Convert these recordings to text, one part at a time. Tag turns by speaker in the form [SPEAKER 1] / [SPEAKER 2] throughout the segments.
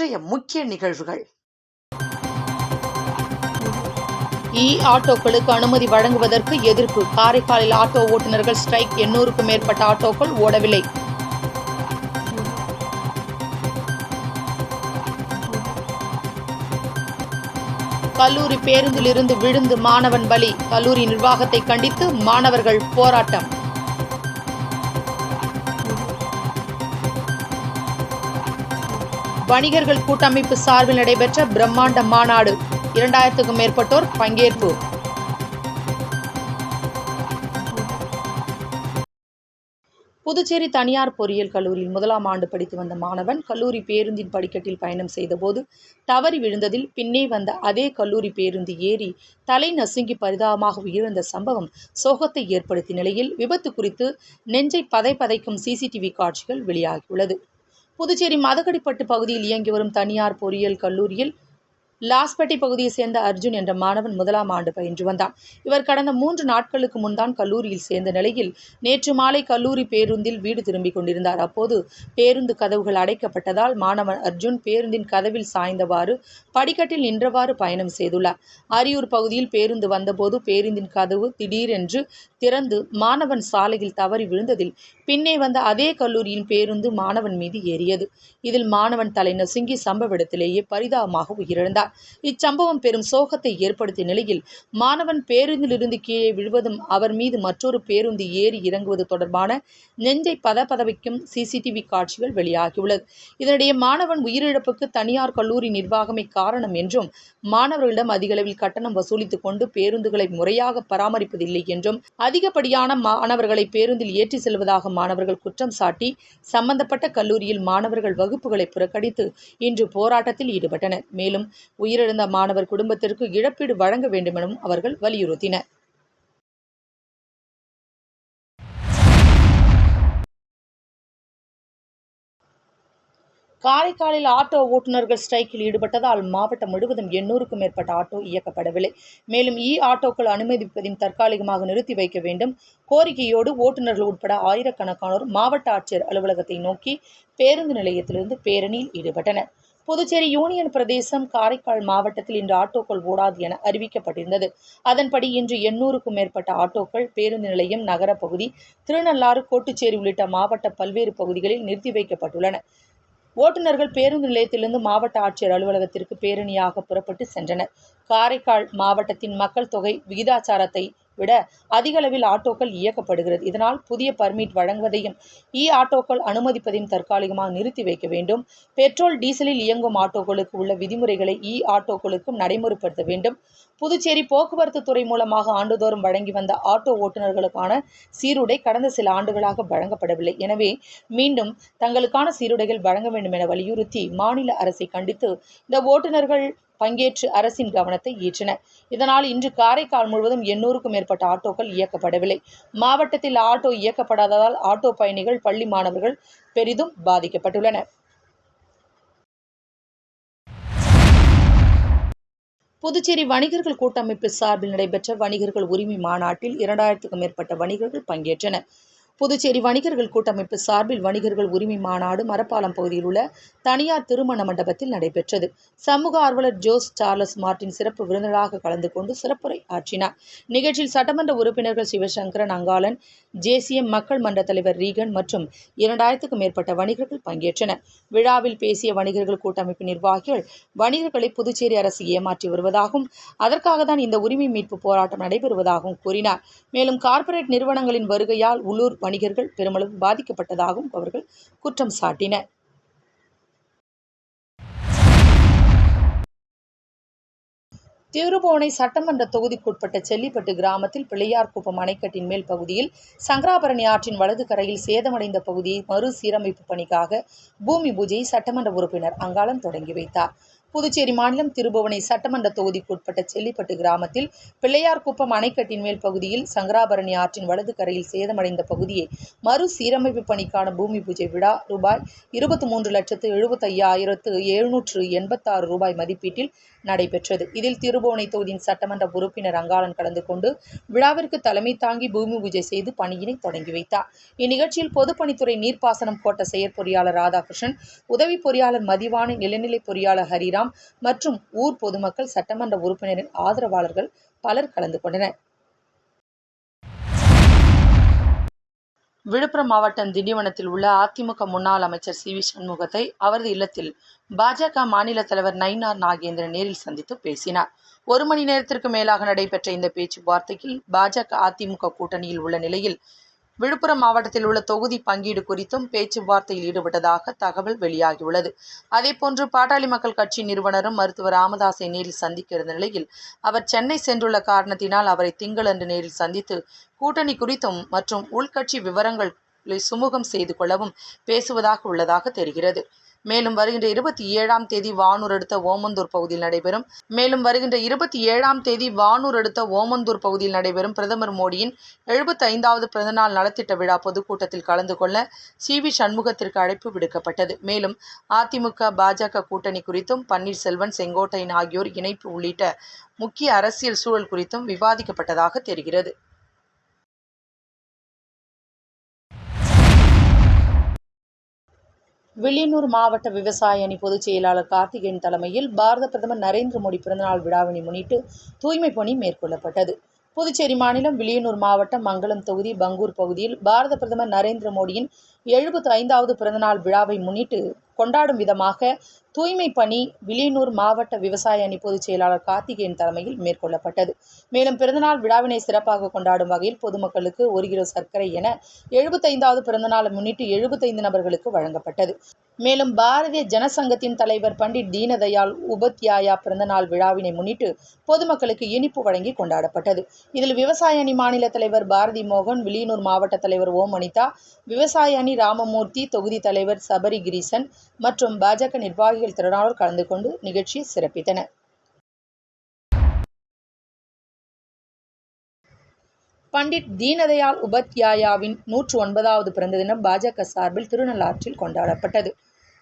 [SPEAKER 1] இன்றைய முக்கிய நிகழ்வுகள்.
[SPEAKER 2] ஆட்டோக்களுக்கு அனுமதி வழங்குவதற்கு எதிர்ப்பு. காரைக்காலில் ஆட்டோ ஓட்டுநர்கள் ஸ்ட்ரைக். 800க்கும் மேற்பட்ட ஆட்டோக்கள் ஓடவில்லை. கல்லூரி பேருந்திலிருந்து விழுந்து மாணவன் பலி. கல்லூரி நிர்வாகத்தை கண்டித்து மாணவர்கள் போராட்டம். வணிகர்கள் கூட்டமைப்பு சார்பில் நடைபெற்ற பிரம்மாண்ட மாநாடு. 2000க்கும் மேற்பட்டோர் பங்கேற்பு. புதுச்சேரி தனியார் பொறியியல் கல்லூரியில் 1ஆம் ஆண்டு படித்து வந்த மாணவன் கல்லூரி பேருந்தின் படிக்கட்டில் பயணம் செய்தபோது தவறி விழுந்ததில் பின்னே வந்த அதே கல்லூரி பேருந்து ஏறி தலை நசுங்கி பரிதாபமாக உயிரிழந்த சம்பவம் சோகத்தை ஏற்படுத்திய நிலையில் விபத்து குறித்து நெஞ்சை பதைக்கும் சிசிடிவி காட்சிகள் வெளியாகியுள்ளது. புதுச்சேரி மதகடிப்பட்டு பகுதியில் இயங்கி வரும் தனியார் பொறியியல் கல்லூரியில் லாஸ்பேட்டை பகுதியைச் சேர்ந்த அர்ஜுன் என்ற மாணவன் 1ஆம் ஆண்டு பயின்று வந்தான். இவர் கடந்த 3 நாட்களுக்கு முன்தான் கல்லூரியில் சேர்ந்த நிலையில் நேற்று மாலை கல்லூரி பேருந்தில் வீடு திரும்பிக் கொண்டிருந்தார். அப்போது பேருந்து கதவுகள் அடைக்கப்பட்டதால் மாணவன் அர்ஜுன் பேருந்தின் கதவில் சாய்ந்தவாறு படிக்கட்டில் நின்றவாறு பயணம் செய்துள்ளார். அரியூர் பகுதியில் பேருந்து வந்தபோது பேருந்தின் கதவு திடீரென்று திறந்து மாணவன் சாலையில் தவறி விழுந்ததில் பின்னே வந்த அதே கல்லூரியின் பேருந்து மாணவன் மீது ஏறியது. இதில் மாணவன் தலை நசுங்கி சம்பவ இடத்திலேயே பரிதாபமாக உயிரிழந்தார். இச்சம்பவம் பெரும் சோகத்தை ஏற்படுத்திய நிலையில் மாணவன் பேருந்திலிருந்து கீழே விழுவதும் அவர் மீது மற்றொரு பேருந்து ஏறி இறங்குவது தொடர்பான நெஞ்சை பதவைக்கும் சிசிடிவி காட்சிகள் வெளியாகியுள்ளது. இதனிடையே மாணவன் உயிரிழப்புக்கு தனியார் கல்லூரி நிர்வாகமே காரணம் என்றும் மாணவர்களிடம் அதிகளவில் கட்டணம் வசூலித்துக் கொண்டு பேருந்துகளை முறையாக பராமரிப்பதில்லை என்றும் அதிகப்படியான மாணவர்களை பேருந்தில் ஏற்றி செல்வதாக மாணவர்கள் குற்றம் சாட்டி சம்பந்தப்பட்ட கல்லூரியில் மாணவர்கள் வகுப்புகளை புறக்கணித்து இன்று போராட்டத்தில் ஈடுபட்டனர். மேலும் உயிரிழந்த மாணவர் குடும்பத்திற்கு இழப்பீடு வழங்க வேண்டும் எனவும் அவர்கள் வலியுறுத்தினர். காரைக்காலில் ஆட்டோ ஓட்டுநர்கள் ஸ்ட்ரைக்கில் ஈடுபட்டதால் மாவட்டம் முழுவதும் 800க்கும் மேற்பட்ட ஆட்டோ இயக்கப்படவில்லை. மேலும் ஆட்டோக்கள் அனுமதிப்பதையும் தற்காலிகமாக நிறுத்தி வைக்க வேண்டும் கோரிக்கையோடு ஓட்டுநர்கள் உட்பட ஆயிரக்கணக்கானோர் மாவட்ட ஆட்சியர் அலுவலகத்தை நோக்கி பேருந்து நிலையத்திலிருந்து பேரணியில் ஈடுபட்டனர். புதுச்சேரி யூனியன் பிரதேசம் காரைக்கால் மாவட்டத்தில் இன்று ஆட்டோக்கள் ஓடாது என அறிவிக்கப்பட்டிருந்தது. அதன்படி இன்று 800க்கும் மேற்பட்ட ஆட்டோக்கள் பேருந்து நிலையம், நகரப்பகுதி, திருநள்ளாறு, கோட்டுச்சேரி உள்ளிட்ட மாவட்ட பல்வேறு பகுதிகளில் நிறுத்தி வைக்கப்பட்டுள்ளன. ஓட்டுநர்கள் பேருந்து நிலையத்திலிருந்து மாவட்ட ஆட்சியர் அலுவலகத்திற்கு பேரணியாக புறப்பட்டு சென்றனர். காரைக்கால் மாவட்டத்தின் மக்கள் தொகை விகிதாச்சாரத்தை விட அதிக அளவில் ஆட்டோக்கள் இயக்கப்படுகிறது. இதனால் புதிய பர்மிட் வழங்குவதையும் ஆட்டோக்கள் அனுமதிப்பதையும் தற்காலிகமாக நிறுத்தி வைக்க வேண்டும். பெட்ரோல், டீசலில் இயங்கும் ஆட்டோக்களுக்கு உள்ள விதிமுறைகளை ஆட்டோக்களுக்கும் நடைமுறைப்படுத்த வேண்டும். புதுச்சேரி போக்குவரத்து துறை மூலமாக ஆண்டுதோறும் வழங்கி வந்த ஆட்டோ ஓட்டுநர்களுக்கான சீருடை கடந்த சில ஆண்டுகளாக வழங்கப்படவில்லை. எனவே மீண்டும் தங்களுக்கான சீருடைகள் வழங்க வேண்டும் என வலியுறுத்தி மாநில அரசை கண்டித்து இந்த ஓட்டுநர்கள் பங்கேற்று அரசின் கவனத்தை ஈர்த்தனர். இதனால் இன்று காரைக்கால் முழுவதும் 800க்கும் மேற்பட்ட ஆட்டோக்கள் இயக்கப்படவில்லை. மாவட்டத்தில் ஆட்டோ இயக்கப்படாததால் ஆட்டோ பயணிகள், பள்ளி மாணவர்கள் பெரிதும் பாதிக்கப்பட்டுள்ளனர். புதுச்சேரி வணிகர்கள் கூட்டமைப்பு சார்பில் நடைபெற்ற வணிகர்கள் உரிமை மாநாட்டில் 2000க்கும் மேற்பட்ட வணிகர்கள் பங்கேற்றனர். புதுச்சேரி வணிகர்கள் கூட்டமைப்பு சார்பில் வணிகர்கள் உரிமை மாநாடு மரப்பாலம் பகுதியில் உள்ள தனியார் திருமண மண்டபத்தில் நடைபெற்றது. சமூக ஆர்வலர் ஜோஸ் சார்லஸ் மார்டின் சிறப்பு விருந்தினராக கலந்து கொண்டு சிறப்புரை ஆற்றினார். நிகழ்ச்சியில் சட்டமன்ற உறுப்பினர்கள் சிவசங்கரன், அங்காளன், ஜேசிஎம் மக்கள் மன்ற தலைவர் ரீகன் மற்றும் 2000க்கும் மேற்பட்ட வணிகர்கள் பங்கேற்றனர். விழாவில் பேசிய வணிகர்கள் கூட்டமைப்பு நிர்வாகிகள் வணிகர்களை புதுச்சேரி அரசு ஏமாற்றி வருவதாகவும் அதற்காக தான் இந்த உரிமை மீட்பு போராட்டம் நடைபெறுவதாகவும் கூறினார். மேலும் கார்ப்பரேட் நிறுவனங்களின் வருகையால் உள்ளூர் வணிகர்கள் பெருமளவு பாதிக்கப்பட்டதாகவும் அவர்கள் குற்றம் சாட்டினர். திருபுவனை சட்டமன்ற தொகுதிக்குட்பட்ட செல்லிப்பட்டு கிராமத்தில் பிள்ளையார்குப்பம் அணைக்கட்டின் மேல் பகுதியில் சங்கராபரணி ஆற்றின் வலது கரையில் சேதமடைந்த பகுதியை மறுசீரமைப்பு பணிக்காக பூமி பூஜையை சட்டமன்ற உறுப்பினர் அங்காளன் தொடங்கி வைத்தார். புதுச்சேரி மாநிலம் திருபுவனை சட்டமன்ற தொகுதிக்குட்பட்ட செல்லிப்பட்டு கிராமத்தில் பிள்ளையார்குப்பம் அணைக்கட்டின் மேல் பகுதியில் சங்கராபரணி ஆற்றின் வலது கரையில் சேதமடைந்த பகுதியை மறுசீரமைப்பு பணிக்கான பூமி பூஜை விழா ரூபாய் 23,75,786 ரூபாய் மதிப்பீட்டில் நடைபெற்றது. இதில் திருபுவனை தொகுதியின் சட்டமன்ற உறுப்பினர் அங்காளன் கலந்து கொண்டு விழாவிற்கு தலைமை தாங்கி பூமி பூஜை செய்து பணியினை தொடங்கி வைத்தார். இந்நிகழ்ச்சியில் பொதுப்பணித்துறை நீர்ப்பாசனம் கோட்ட செயற்பொறியாளர் ராதாகிருஷ்ணன், உதவி பொறியாளர் மதிவாணி, நிலநிலை பொறியாளர் ஹரிராம் மற்றும் ஊர் பொதுமக்கள், சட்டமன்ற உறுப்பினரின் ஆதரவாளர்கள் பலர் கலந்து கொண்டனர். விழுப்புரம் மாவட்டம் திண்டிவனத்தில் உள்ள அதிமுக முன்னாள் அமைச்சர் சி. வி. சண்முகத்தை அவரது இல்லத்தில் பாஜக மாநில தலைவர் நயினார் நாகேந்திரன் நேரில் சந்தித்து பேசினார். 1 மணி நேரத்திற்கு மேலாக நடைபெற்ற இந்த பேச்சுவார்த்தையில் பாஜக அதிமுக கூட்டணியில் உள்ள நிலையில் விழுப்புரம் மாவட்டத்தில் உள்ள தொகுதி பங்கீடு குறித்தும் பேச்சுவார்த்தையில் ஈடுபட்டதாக தகவல் வெளியாகியுள்ளது. அதேபோன்று பாட்டாளி மக்கள் கட்சி நிறுவனரும் மருத்துவர் ராமதாஸை நேரில் சந்திக்க இருந்த நிலையில் அவர் சென்னை சென்றுள்ள காரணத்தினால் அவரை திங்களன்று நேரில் சந்தித்து கூட்டணி குறித்தும் மற்றும் உள்கட்சி விவரங்களை சுமூகம் செய்து கொள்ளவும் பேசுவதாக உள்ளதாக தெரிகிறது. மேலும் வருகின்ற 27ஆம் தேதி வானூர் அடுத்த ஓமந்தூர் பகுதியில் நடைபெறும் பிரதமர் மோடியின் 75வது பிறந்தநாள் நலத்திட்ட விழா பொதுக்கூட்டத்தில் கலந்து கொள்ள சி. வி. சண்முகத்திற்கு அழைப்பு விடுக்கப்பட்டது. மேலும் அதிமுக பாஜக கூட்டணி குறித்தும் பன்னீர்செல்வம், செங்கோட்டையன் ஆகியோர் இணைப்பு உள்ளிட்ட முக்கிய அரசியல் சூழல் குறித்தும் விவாதிக்கப்பட்டதாக தெரிகிறது. வில்லியனூர் மாவட்ட விவசாய அணி பொதுச் செயலாளர் கார்த்திகேயன் தலைமையில் பாரத பிரதமர் நரேந்திர மோடி பிறந்தநாள் விழாவினை முன்னிட்டு தூய்மை பணி மேற்கொள்ளப்பட்டது. புதுச்சேரி மாநிலம் வில்லியனூர் மாவட்டம் மங்கலம் தொகுதி பங்கூர் பகுதியில் பாரத பிரதமர் நரேந்திர மோடியின் 75வது பிறந்தநாள் விழாவை முன்னிட்டு கொண்டாடும் விதமாக தூய்மை பணி வில்லியனூர் மாவட்ட விவசாய அணி பொதுச் செயலாளர் கார்த்திகேயன் தலைமையில் மேற்கொள்ளப்பட்டது. மேலும் பிறந்தநாள் விழாவினை சிறப்பாக கொண்டாடும் வகையில் பொதுமக்களுக்கு 1 கிலோ சர்க்கரை என 75வது பிறந்தநாளை முன்னிட்டு 75 நபர்களுக்கு வழங்கப்பட்டது. மேலும் பாரதிய ஜனசங்கத்தின் தலைவர் பண்டிட் தீனதயாள் உபாத்யாயா பிறந்தநாள் விழாவினை முன்னிட்டு பொதுமக்களுக்கு இனிப்பு வழங்கி கொண்டாடப்பட்டது. இதில் விவசாய அணி மாநில தலைவர் பாரதி மோகன், வில்லியனூர் மாவட்ட தலைவர் ஓம் அனிதா, விவசாய அணி ராமமூர்த்தி, தொகுதி தலைவர் சபரி கிரீசன் மற்றும் பாஜக நிர்வாகிகள் திரளானோர் கலந்து கொண்டு நிகழ்ச்சியை சிறப்பித்தனர். பண்டிட் தீனதயாள் உபாத்யாயாவின் 109வது பிறந்த தினம் பாஜக சார்பில் திருநள்ளாற்றில் கொண்டாடப்பட்டது.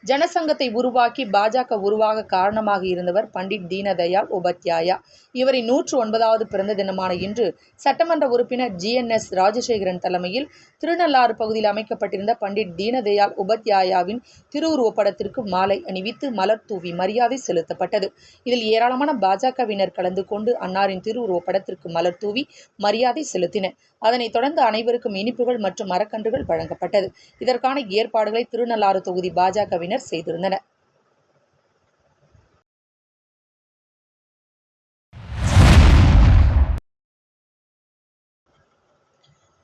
[SPEAKER 2] ஜனசங்கத்தை உருவாக்கி பாஜக உருவாக காரணமாக இருந்தவர் பண்டிட் தீனதயாள் உபாத்யாயா. இவரின் 109வது பிறந்த தினமான இன்று சட்டமன்ற உறுப்பினர் GNS ராஜசேகரன் தலைமையில் திருநள்ளாறு பகுதியில் அமைக்கப்பட்டிருந்த பண்டிட் தீனதயாள் உபாத்யாயாவின் திருவுருவப் படத்திற்கு மாலை அணிவித்து மலர் தூவி மரியாதை செலுத்தப்பட்டது. இதில் ஏராளமான பாஜகவினர் கலந்து கொண்டு அன்னாரின் திருவுருவப் படத்திற்கு மலர் தூவி மரியாதை செலுத்தினர். அதனைத் தொடர்ந்து அனைவருக்கும் இனிப்புகள் மற்றும் மரக்கன்றுகள் வழங்கப்பட்டது. இதற்கான ஏற்பாடுகளை திருநள்ளாறு தொகுதி பாஜகவினர் செய்திருந்தனர்.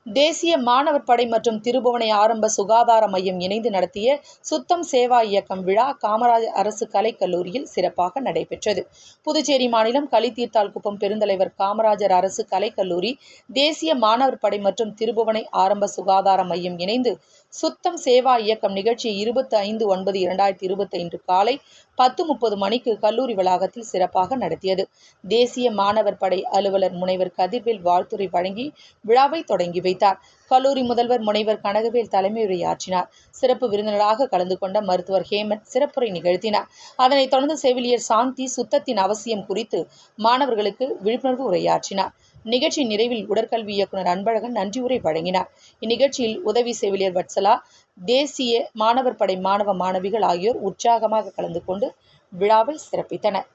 [SPEAKER 2] தேசிய மாணவர் படை மற்றும் திருபுவனை ஆரம்ப சுகாதார மையம் இணைந்து நடத்திய சுத்தம் சேவா இயக்கம் விழா காமராஜர் அரசு கலைக்கல்லூரியில் சிறப்பாக நடைபெற்றது. புதுச்சேரி மாநிலம் களித்தீர்த்தால்குப்பம் பெருந்தலைவர் காமராஜர் அரசு கலைக்கல்லூரி, தேசிய மாணவர் படை மற்றும் திருபுவனை ஆரம்ப சுகாதார மையம் இணைந்து சுத்தம் சேவா இயக்கம் நிகழ்ச்சியை 25/9/2025 காலை 10:30 மணிக்கு கல்லூரி வளாகத்தில் சிறப்பாக நடத்தியது. தேசிய மாணவர் படை அலுவலர் முனைவர் கதிர்வேல் வாழ்த்துரை வழங்கி விழாவை தொடங்கி வைத்தார். கல்லூரி முதல்வர் முனைவர் கனகவேல் தலைமையுரையாற்றினார். சிறப்பு விருந்தினராக கலந்து கொண்ட மருத்துவர் ஹேமந்த் சிறப்புரை நிகழ்த்தினார். அதனைத் தொடர்ந்து செவிலியர் சாந்தி சுத்தத்தின் அவசியம் குறித்து மாணவர்களுக்கு விழிப்புணர்வு உரையாற்றினார். நிகழ்ச்சி நிறைவில் உடற்கல்வி இயக்குனர் அன்பழகன் நன்றியுரை வழங்கினார். இந்நிகழ்ச்சியில் உதவி செவிலியர் வத்சலா, தேசிய மாணவர் படை மாணவ மாணவிகள் ஆகியோர் உற்சாகமாக கலந்து கொண்டு விழாவை சிறப்பித்தனர்.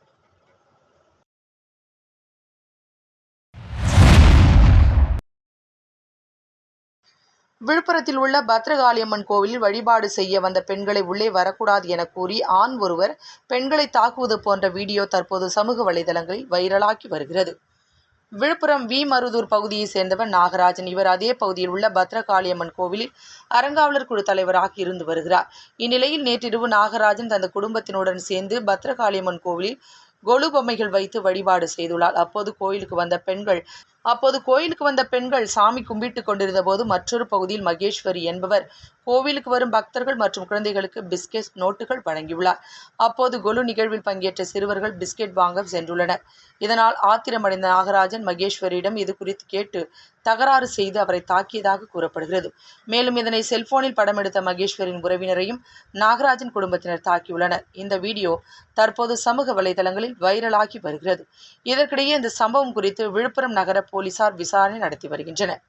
[SPEAKER 2] விழுப்புரத்தில் உள்ள பத்ரகாளியம்மன் கோவிலில் வழிபாடு செய்ய வந்த பெண்களை உள்ளே வரக்கூடாது என கூறி ஆண் ஒருவர் பெண்களை தாக்குவது போன்ற வீடியோ தற்போது சமூக வலைதளங்களில் வைரலாகி வருகிறது. விழுப்புரம் வி. மருதூர் பகுதியைச் சேர்ந்தவர் நாகராஜன். இவர் அதே பகுதியில் உள்ள பத்ரகாளியம்மன் கோவிலில் அறங்காவலர் குழு தலைவராக இருந்து வருகிறார். இந்நிலையில் நேற்றிரவு நாகராஜன் தனது குடும்பத்தினுடன் சேர்ந்து பத்ரகாளியம்மன் கோவிலில் கொலு பொம்மைகள் வைத்து வழிபாடு செய்துள்ளார். அப்போது கோயிலுக்கு வந்த பெண்கள் அப்போது கோயிலுக்கு வந்த பெண்கள் சாமி கும்பிட்டு கொண்டிருந்த போது மற்றொரு பகுதியில் மகேஸ்வரி என்பவர் கோவிலுக்கு வரும் பக்தர்கள் மற்றும் குழந்தைகளுக்கு பிஸ்கெட் நோட்டுகள் வழங்கியுள்ளார். அப்போது கொலு நிகழ்வில் பங்கேற்ற சிறுவர்கள் பிஸ்கெட் வாங்க சென்றுள்ளனர். இதனால் ஆத்திரமடைந்த நாகராஜன் மகேஸ்வரியிடம் இது குறித்து கேட்டு தகராறு செய்து அவரை தாக்கியதாக கூறப்படுகிறது. மேலும் இதனை செல்போனில் படம் எடுத்த மகேஸ்வரியின் உறவினரையும் நாகராஜன் குடும்பத்தினர் தாக்கியுள்ளனர். இந்த வீடியோ தற்போது சமூக வலைதளங்களில் வைரலாகி வருகிறது. இதற்கிடையே இந்த சம்பவம் குறித்து விழுப்புரம் நகர போலீசார் விசாரணை நடத்தி வருகின்றனர்.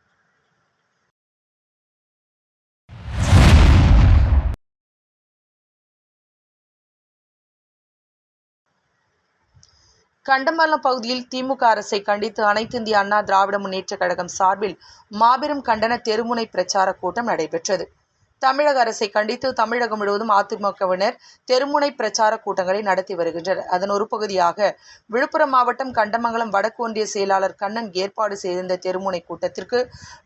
[SPEAKER 2] கண்டமங்கலம் பகுதியில் திமுக அரசை கண்டித்து அனைத்து இந்திய அண்ணா திராவிட முன்னேற்றக் கழகம் சார்பில் மாபெரும் கண்டன தெருமுனை பிரச்சார கூட்டம் நடைபெற்றது. தமிழக அரசை கண்டித்து தமிழகம் முழுவதும் அதிமுகவினர் தெருமுனை பிரச்சார கூட்டங்களை நடத்தி வருகின்றனர். அதன் ஒரு பகுதியாக விழுப்புரம் மாவட்டம் கண்டமங்கலம் வடக்கு ஒன்றிய செயலாளர் கண்ணன் ஏற்பாடு செய்திருந்த தெருமுனை கூட்டத்திற்கு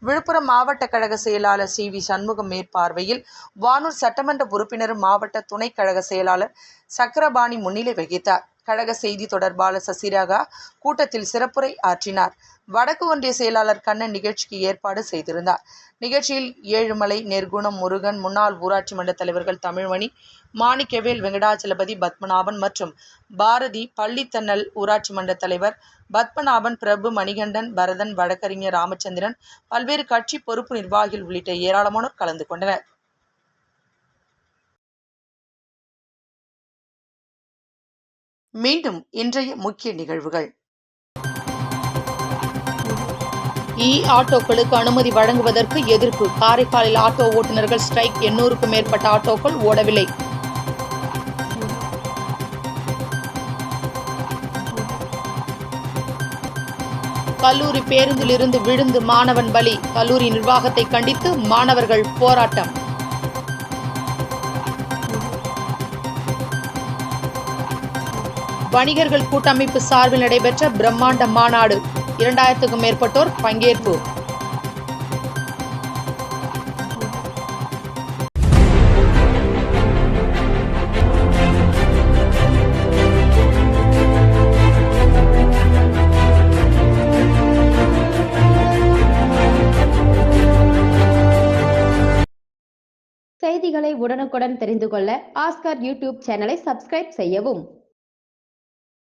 [SPEAKER 2] விழுப்புரம் மாவட்ட கழக செயலாளர் சி.வி. சண்முகம் மேற்பார்வையில் வானூர் சட்டமன்ற உறுப்பினரும் மாவட்ட துணை கழக செயலாளர் சக்கரபாணி முன்னிலை வகித்தார். கழக செய்தி தொடர்பாளர் சசிரேகா கூட்டத்தில் சிறப்புரை ஆற்றினார். வடக்கு ஒன்றிய செயலாளர் கண்ணன் நிகழ்ச்சிக்கு ஏற்பாடு செய்திருந்தார். நிகழ்ச்சியில் ஏழுமலை, நெற்குணம், முருகன், முன்னாள் ஊராட்சி மன்ற தலைவர்கள் தமிழ்மணி, மாணிக்கவேல், வெங்கடாச்சலபதி, பத்மநாபன் மற்றும் பாரதி, பள்ளித்தன்னல் ஊராட்சி மன்ற தலைவர் பத்மநாபன், பிரபு, மணிகண்டன், பரதன், வழக்கறிஞர் ராமச்சந்திரன், பல்வேறு கட்சி பொறுப்பு நிர்வாகிகள் உள்ளிட்ட ஏராளமானோர் கலந்து கொண்டனர். மீண்டும் இன்றைய முக்கிய நிகழ்வுகள். ஆட்டோக்களுக்கு அனுமதி வழங்குவதற்கு எதிர்ப்பு. காரைக்காலில் ஆட்டோ ஓட்டுநர்கள் ஸ்ட்ரைக். 800க்கும் மேற்பட்ட ஆட்டோக்கள் ஓடவில்லை. கல்லூரி பேருந்தில் இருந்து விழுந்து மாணவன் பலி. கல்லூரி நிர்வாகத்தை கண்டித்து மாணவர்கள் போராட்டம். வணிகர்கள் கூட்டமைப்பு சார்பில் நடைபெற்ற பிரம்மாண்ட மாநாடு. 2000க்கும் மேற்பட்டோர் பங்கேற்பு.
[SPEAKER 1] செய்திகளை உடனுக்குடன் தெரிந்து கொள்ள ஆஸ்கர் யூடியூப் சேனலை சப்ஸ்கிரைப் செய்யவும்.